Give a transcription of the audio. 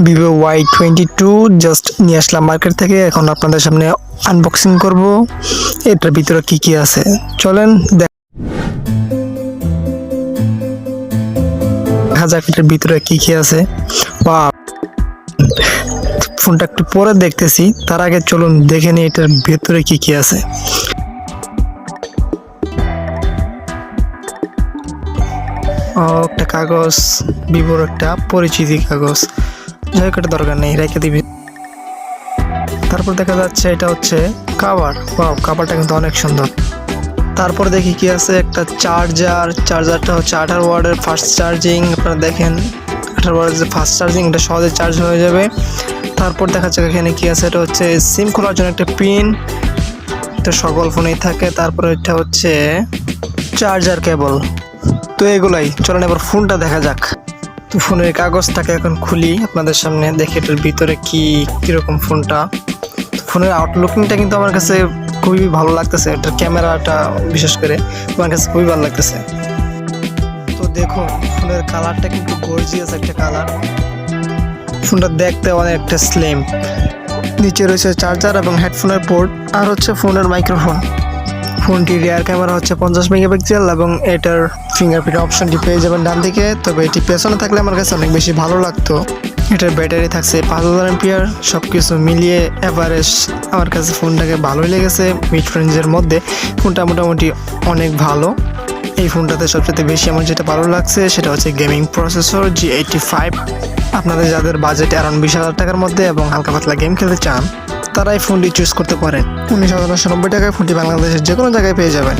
Vivo Y22 just নিয়ে আসলাম market থেকে। এখন আপনাদের সামনে আনবক্সিং করব। এটার ভিতরে কি কি আছে চলেন দেখা যাক এটার ভিতরে কি কি আছে। ওয়াও, ফোনটা একটু পরে দেখতেছি, তার আগে চলুন দেখে নিই এটার ভিতরে কি কি আছে। একটা কাগজ, ভিভোর একটা পরিচিতি কাগজ, যাই হোক এটা দরকার নেই, রেখে দিবি। তারপর দেখা যাচ্ছে এটা হচ্ছে কাভার। ওয়াও, কাভারটা কিন্তু অনেক সুন্দর। তারপর দেখি কি আছে, একটা চার্জারটা হচ্ছে 18 ওয়াটের ফাস্ট চার্জিং। আপনারা দেখেন 18 ওয়াটের যে ফাস্ট চার্জিং, এটা সহজে চার্জ হয়ে যাবে। তারপর দেখা যাচ্ছে এখানে কি আছে, এটা হচ্ছে সিম খোলার জন্য একটা পিন, এটা সকল ফোনেই থাকে। তারপর এটা হচ্ছে চার্জার কেবল। তো এগুলাই, চলেন এবার ফোনটা দেখা যাক। তো ফোনের কাগজটাকে এখন খুলি আপনাদের সামনে, দেখি এটার ভিতরে কিরকম ফোনটা। ফোনের আউটলুকিংটা কিন্তু আমার কাছে খুবই ভালো লাগতেছে, এটার ক্যামেরাটা বিশেষ করে আমার কাছে খুবই ভালো লাগতেছে। তো দেখুন ফোনের কালারটা কিন্তু গর্জিয়াস একটা কালার। ফোনটা দেখতে অনেকটা স্লিম। নিচে রয়েছে চার্জার এবং হেডফোনের পোর্ট, আর হচ্ছে ফোনের মাইক্রোফোন। ফোনটির রিয়ার ক্যামেরা হচ্ছে 50 মেগাপিক্সেল এবং এটার ফিঙ্গারপ্রিন্ট অপশনটি পেয়ে যাবেন ডান দিকে। তবে এটি পেছনে থাকলে আমার কাছে অনেক বেশি ভালো লাগতো। এটার ব্যাটারি থাকছে 5000 এমপিআর। সব কিছু মিলিয়ে এভারেজ আমার কাছে ফোনটাকে ভালোই লেগেছে। মিড রেঞ্জের মধ্যে ফোনটা মোটামুটি অনেক ভালো। এই ফোনটাতে সবচেয়ে বেশি আমার যেটা ভালো লাগছে সেটা হচ্ছে গেমিং প্রসেসর G85। আপনাদের যাদের বাজেট অ্যারাউন্ড 20,000 টাকার মধ্যে এবং হালকা পাতলা গেম খেলতে চান, তারা এই ফোনটি চুজ করতে পারেন। 19,990 টাকায় ফোনটি বাংলাদেশের যে কোনো জায়গায় পেয়ে যাবেন।